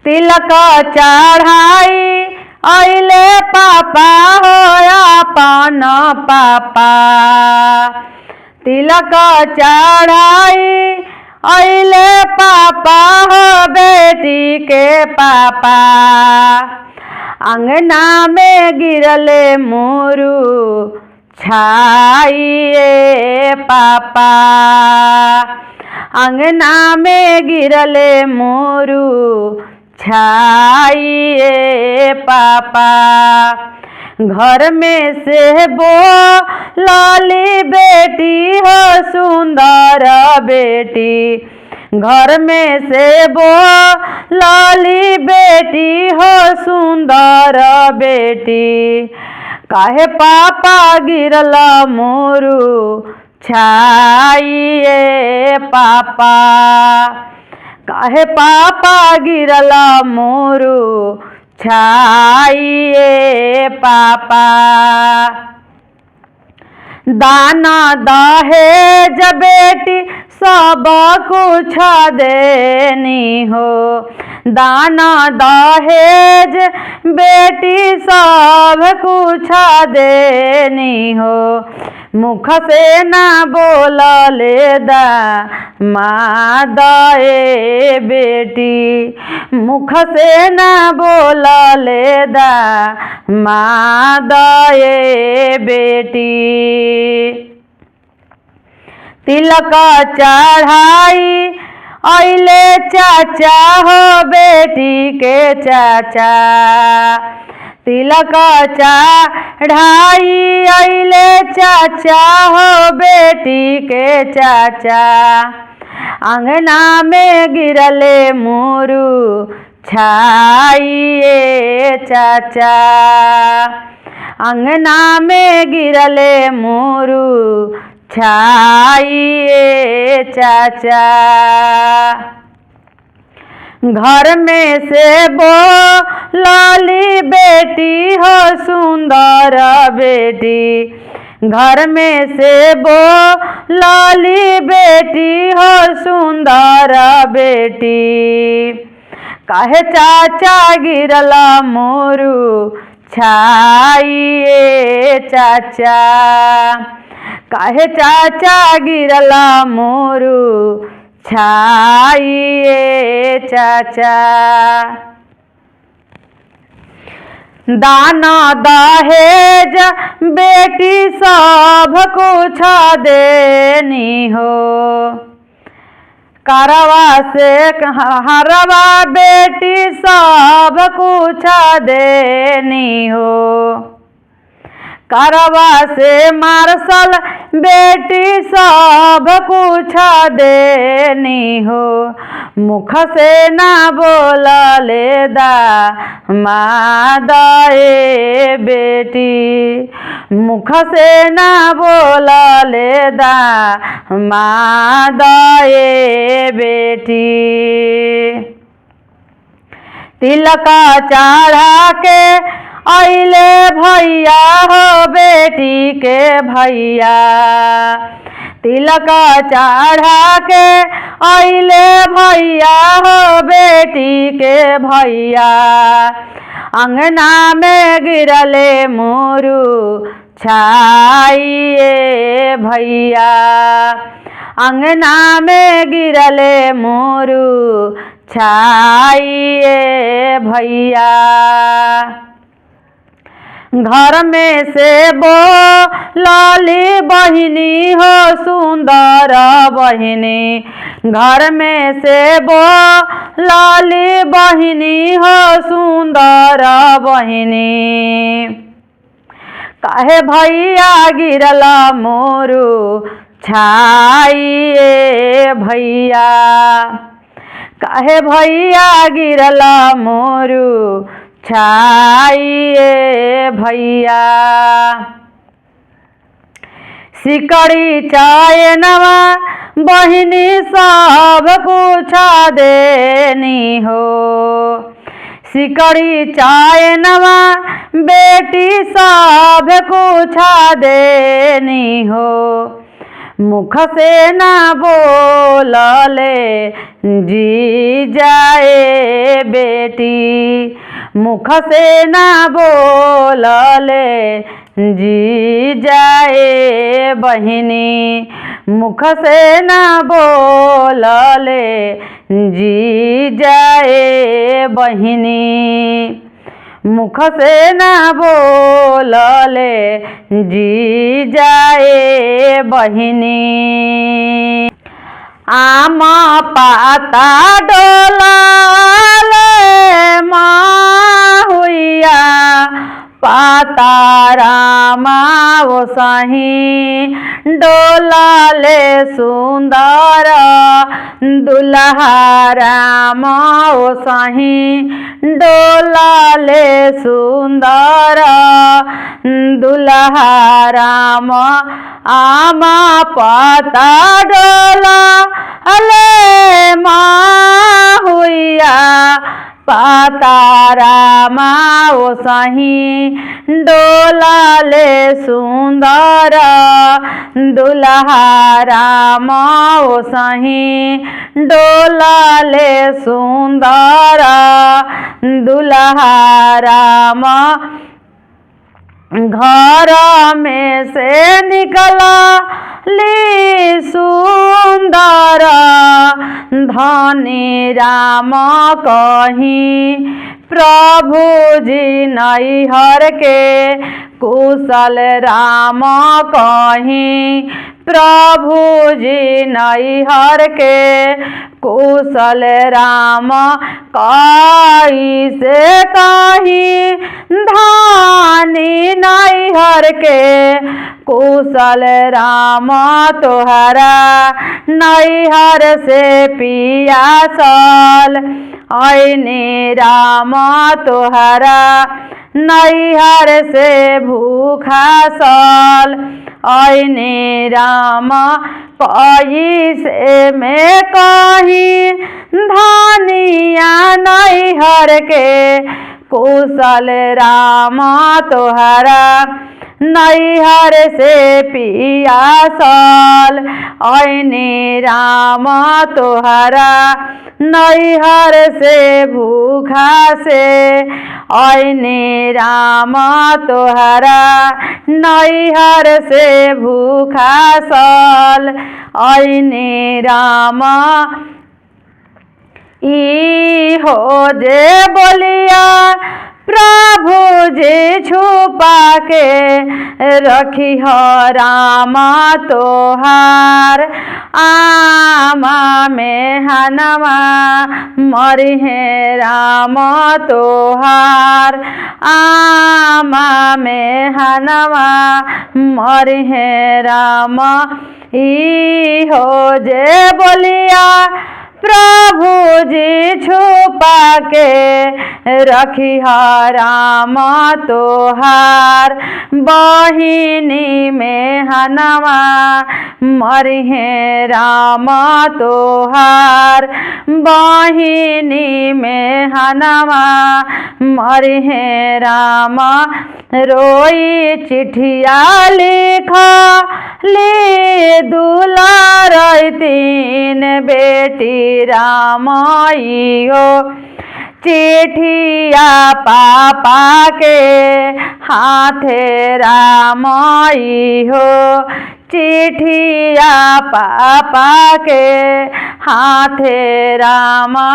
तिलक चढ़ाई अइले पापा हो अपन पापा। तिलक चढ़ाई अइले पापा हो बेटी के पापा। अंगना में गिरले मोरू छाइए पापा। अंगना में गिरले मोरू छाइए पापा। घर में से बोलली बेटी हो सुंदर बेटी। घर में से बोलली बेटी हो सुंदर बेटी। काहे पापा गिरला मोरू छाइए पापा। काहे पापा गिरला मोरू छाइए पापा। दाना दहेज बेटी सब कुछ देनी हो। दाना दहेज बेटी सब कुछ देनी हो। मुख से ना बोलले दामाद ए बेटी। मुख से ना बोलले दामाद ए बेटी। तिलक चढ़ाई अइले चाचा हो बेटी के चाचा। तिलक चढ़ाई अइले चाचा हो बेटी के चाचा। अंगना में गिरले मोरू छाइए चाचा। अंगना में गिरले मोरू छाइए चाचा। घर में से बोलली बेटी हो सुंदर बेटी। घर में से बोलली बेटी हो सुंदर बेटी। काहे चाचा गिरला मोरू छाइए चाचा। काहे चाचा गिरला मोरू छाइए चाचा। दाना दहेज बेटी सब कुछ देनी हो। करवा से हरवा बेटी सब कुछ देनी हो। करवा से मार्शल बेटी सब कुछ देनी हो। मुख से ना बोलले दामाद ए बेटी। मुख से ना बोलले दामाद ए बेटी। तिलक चढ़ा के अइले भैया हो बेटी के भैया। तिलक चढ़ा के अइले भैया हो बेटी के भैया। अंगना में गिरले मोरू छाइए भैया। अंगना में गिरले मोरू छाइए भैया। घर में से बोलली बहिनी हो सुंदर बहिनी। घर में से बोलली बहिनी हो सुंदर बहिनी। काहे भैया गिरला मोरू छाइए भैया। काहे भैया गिरला मोरू छाइए भैया। सिकड़ी चायनवा बहिनी सब कुछ देनी हो। सिकड़ी चायनवा बेटी सब कुछ देनी हो। मुख से ना बोलले जी जाए बेटी, मुख से ना बोलले जी जाए बहिनी, मुख से ना बोलले जी जाए बहिनी, मुख से ना बोलले जी जाए बहिनी। आम पाता डोलाले माहुइया, पाता रामा वो सही डोलाले सुंदर दुल्हा राम वो सही डोलाले सुंदर दुल्हा राम। आम पाता डोला अले माहुइया, पाता रामा वो सही डोलाले सुंदर दुल्हा राम वो सही डोलाले सुंदर दुल्हा राम। घर में से निकला ली सुंदर धनी राम कहीं, प्रभु जी नैहर के कुशल राम कहीं, प्रभु जी नैहर के कुशल राम कैसे कहीं धानी नैहर के कुशल राम तोहरा नैहर से पियासल ऐने राम तोहरा नैहर से भूखा सल ऐने राम कैसे में कहीं धनिया नैहर के कुशल राम तोहरा नैहर से पियासल ऐने राम तोहरा नैहर से भूखा से ऐने राम तोहरा नैहर से भूखा सल ऐने राम। ई हो जे बोलिया प्रभु जी छुपा के रखी हो रामा तोहार, आमा में हनमा मरी है राम तोहार, आमा में हनमा मरी है राम। ई हो जे बोलिया प्रभु जी छुपा के रखी राम तोहार, बहिनी में हनवा मरी है राम तोहार, बहिनी में हनवा मरी है राम। रोई चिठिया लिखा ले दुलार तीन बेटी रामाइयो, चिठिया पापा के हाथे रामाई हो, चिठिया पापा के हाथे रामा।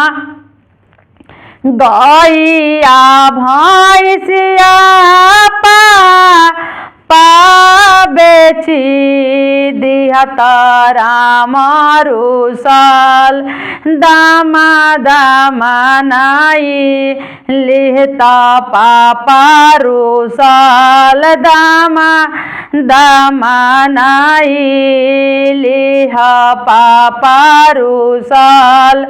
गैया भैंसिया बेची दिहत राम रुसल, दामा दामा नाई लिहता पापा रुसल, दामा दामा नाई लिह पापा रुसल,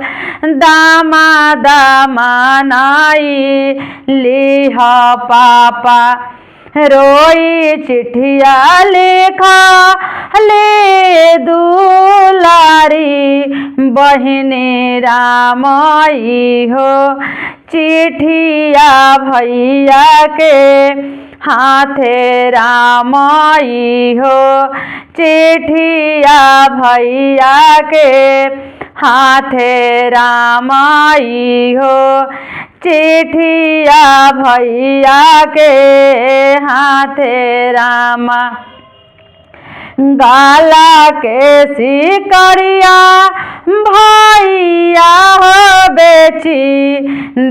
दामा दामा नाई लिह पापा। रोई चिट्ठिया लिखा ले दुलारी बहिनी रामई हो। चिट्ठिया भैया के हाथे रामई हो। चिट्ठिया भैया के हाथे रामई हो। चिट्ठिया भैया के हाथे रामा। गाला के सिकरिया भैया हो बेची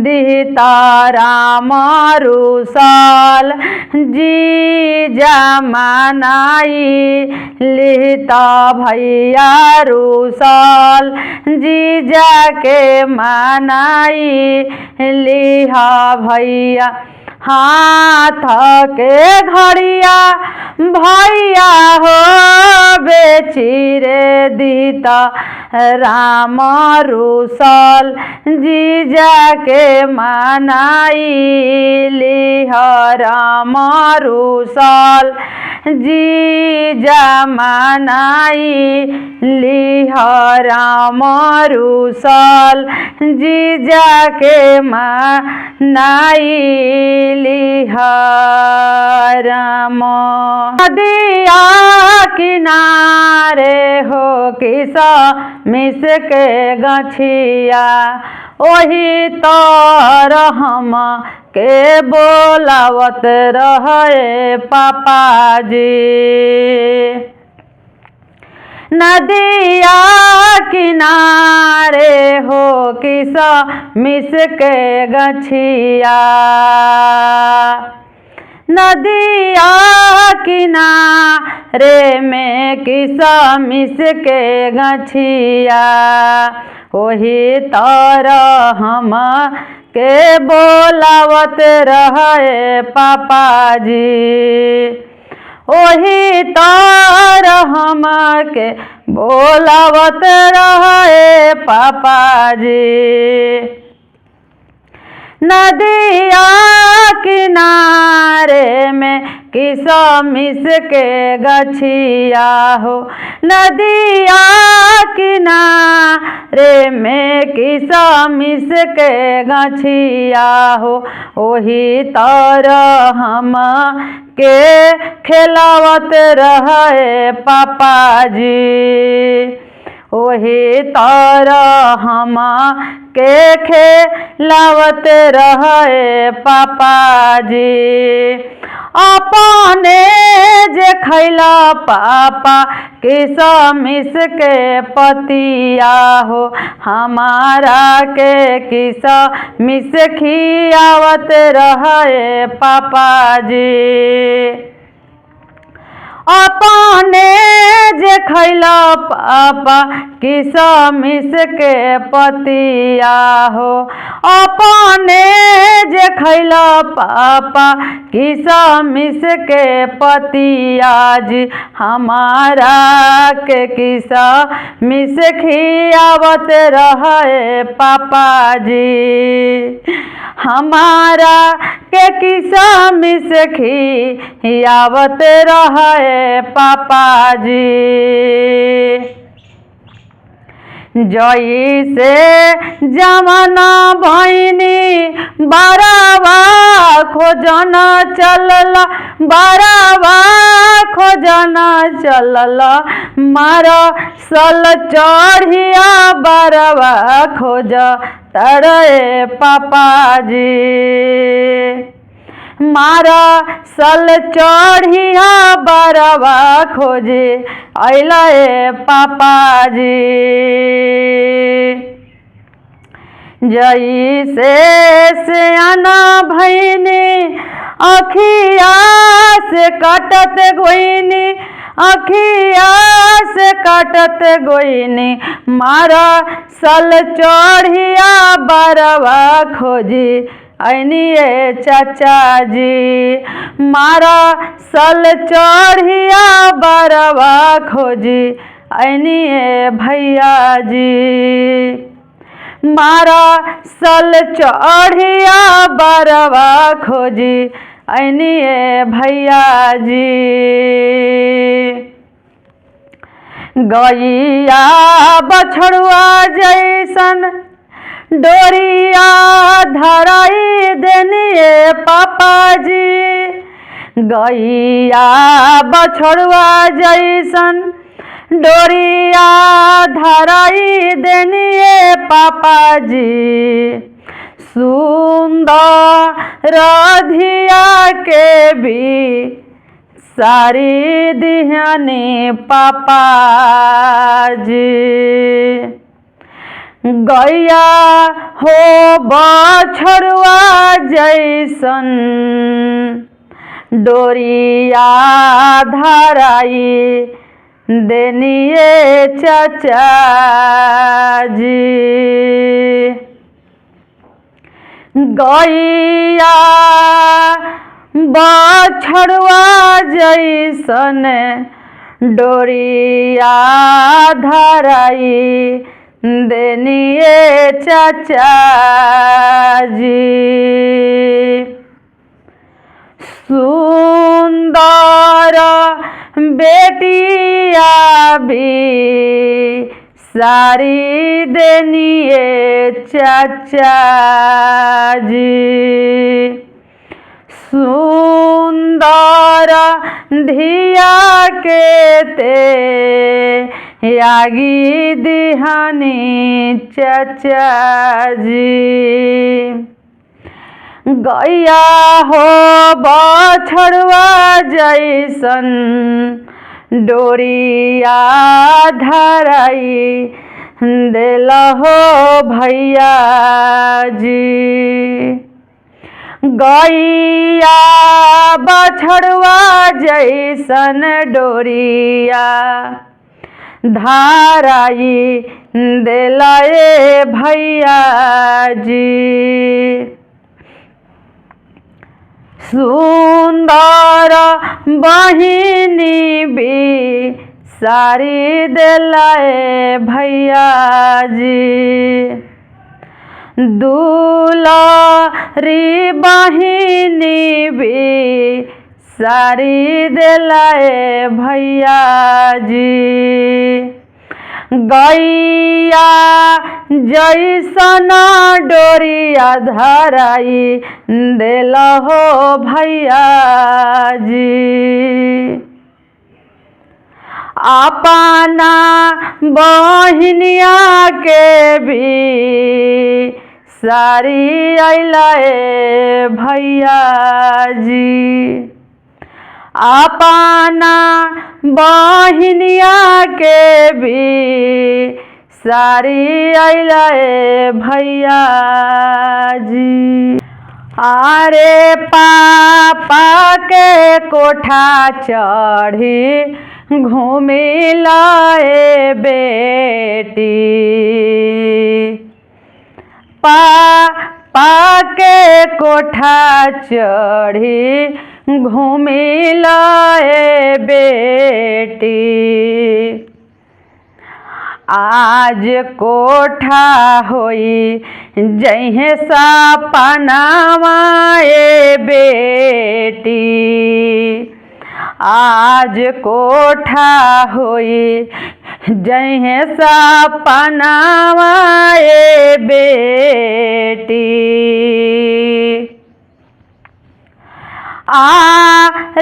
दिता राम रुसल। जीजा मनाई लिता भैया रुसल। जीजा के मनाई लिहा भैया। हाथ के घड़िया भैया हो बेची रे दिता राम रुसल। जीजा के मनाई लिह राम रुसल। जीजा मनाई लिह राम रुसल। जीजा के मनाई लिह राम। नदिया किनारे हो किसा मिस के गछिया ओही तर हम के बोलावत रहे पापाजी। नदिया किनारे हो किसा मिस के गछिया। नदिया किनारे में किसा मिस के गछिया ओही तर हम के बोलावत रहे पापाजी। ओही तर हम के बोलावत रहे पापाजी। नदिया किनारे में किसा मिस के गछिया हो। नदिया किनारे में किसा मिस के गछिया हो। ओही तर हम के खिलावत रहे पापाजी। ओही तर हम के खिलावत रहे पापाजी। अपने जे खैला पापा किसा मिस के पतिया हो। हमारा के किसा मिस खियावत रहे पापाजी। अपने जे खैला पापा किसा मिस के पतिया हो। अपने जे खैला पापा किसा मिस के पतिया जी। हमारा के किसा मिस खियावत रहे पापाजी। हमारा के किसा मिस खियावत रहे पापाजी। जैसे जमाना भैनी बारावा खोजना चलला। बारावा खोजना चलला मारा सल चढ़िया बारावा खोज तड़े पापाजी। मारा सल चढ़िया बारावा खोजे अइले पापाजी। जैसे सियाना भैनी अखिया से काटत गोइनी। अखिया से काटत गोइनी मारा सल चढ़िया बारावा खोजी ऐनिए चाचा जी। मारा सल चढ़िया बारावा खोजी ऐनिए भैया जी। मारा सल चढ़िया बारावा खोजी ऐनिए भैया जी। गैया बछड़ुआ जैसन डोरिया धराई देनिए पापा जी। गैया बछड़ुआ जैसन डोरिया धराई देनिए पापा जी। सुंदर धिया के भी सारी दिहानी पापा जी। गैया हो बछड़ुआ जैसन डोरिया धराई देनिए चाचा जी। गैया बछड़ुआ जैसन डोरिया धराई देनिए चाचा जी। सुंदर बेटिया भी सारी देनिए चाचा जी। सुंदर धिया के ते यागी दिहानी चाचा जी। गैया हो बछड़ुआ जैसन डोरिया धराई देला हो भैया जी। गैया बछड़ुआ जैसन डोरिया धराई देला ए भैया जी। सुंदर बहिनी भी सारी देला ए भैया जी। दुलारी बहिनी भी सारी देला ए भैया जी। गैया जैसन डोरिया धराई देला हो भैया जी। अपना बहिनिया के भी सारी अइला ए भैया जी। अपना बहिनिया के भी सारी अइला ए भैया जी। अरे पापा के कोठा चढ़ी घूमी लाए बेटी। पापा के कोठा चढ़ी घूमी लाए बेटी। आज कोठा होई जइहे सपनावा ए बेटी। आज कोठा होई जइहे सपनावा ए बेटी।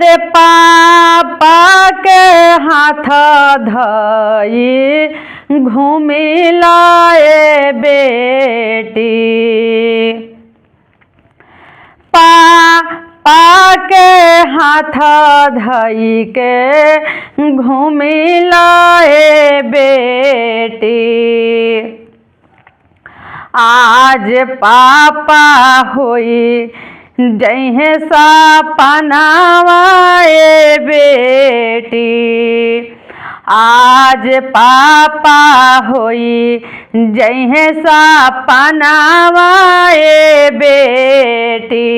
रे पापा के हाथ धई घूमी लाए बेटी। पापा के हाथ धई के घूमी लाए बेटी। आज पापा होई जइहे सपनावा ए बेटी। आज पापा होई जइहे सपनावा ए बेटी।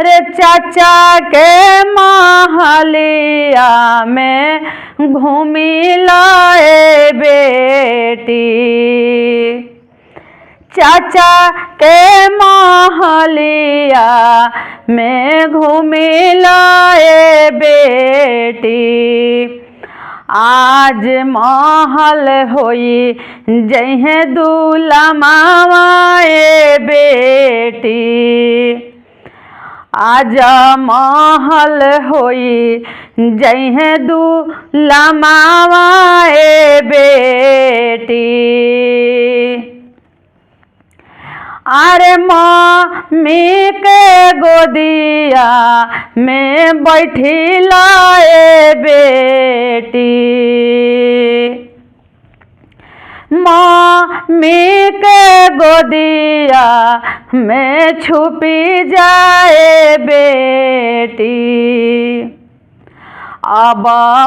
रे चाचा के महलिया में घूमी लाए बेटी। चाचा के महलिया में घूमी लाए बेटी, आज महल होई जइहे दूल्हा मावाए बेटी, आज महल होई जइहे दूल्हा मावाए बेटी। अरे मम्मी के गोदिया में बैठी लाए बेटी, मम्मी के गोदिया में छुपी जाए बेटी, अब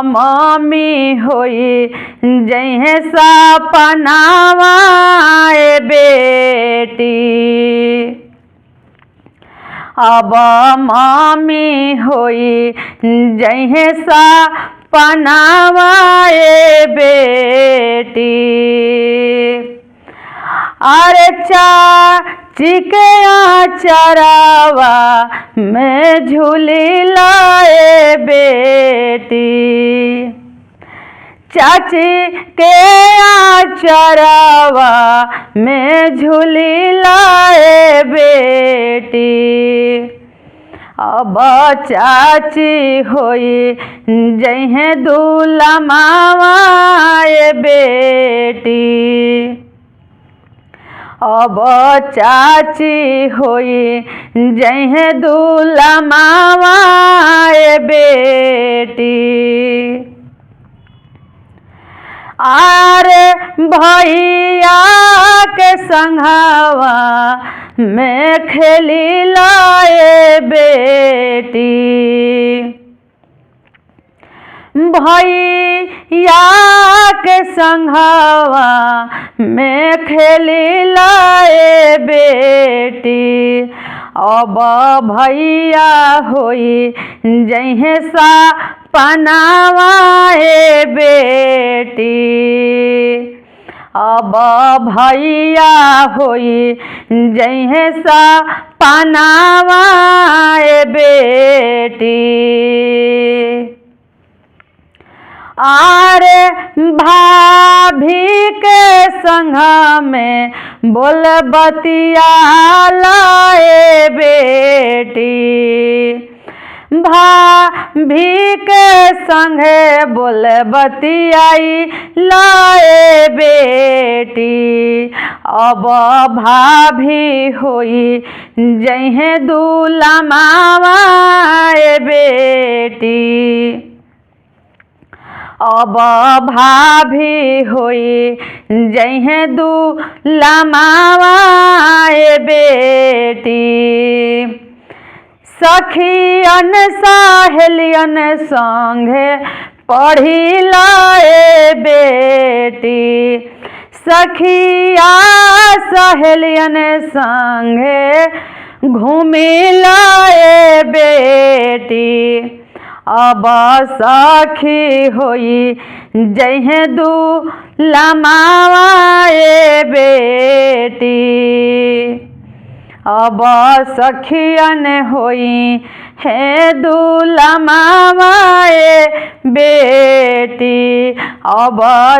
मम्मी होई जइहे सपनावाए बेटी, अब मम्मी होई जइहे सपनावाए बेटी। अरे चाची के आचरावा में झूली लाए बेटी, चाची के आचरावा में झूली लाए बेटी, अब चाची होई जइहे दूल्हा मावाए बेटी, अब चाची होई जइहे दूल्हा मावाए बेटी। आरे भैया के संघवा में खेली लाए बेटी, भैया के संघवा में खेली लाए बेटी, अब भैया होई जइहे सपनावाए बेटी, अब भैया होई जइहे सपनावाए बेटी। आरे भाभी के संग में बोल बतिया लाए बेटी, भाभी के संगे बोल बतियाई लाए बेटी, अब भाभी होई जइहे दूल्हा मावाए बेटी, अब भाभी होई जइहे दूल्हा मावाए बेटी। सखियन सहेलियन संगे पढ़ी लाए बेटी, सखिया सहेलियन संगे घूमी लाए बेटी, अब सखी होई जइहे दूल्हा मावाए बेटी, अब सखियन होई है दूल्हा मावाए बेटी, अब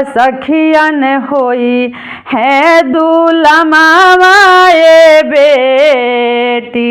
सखियन होई है दूल्हा मावाए बेटी।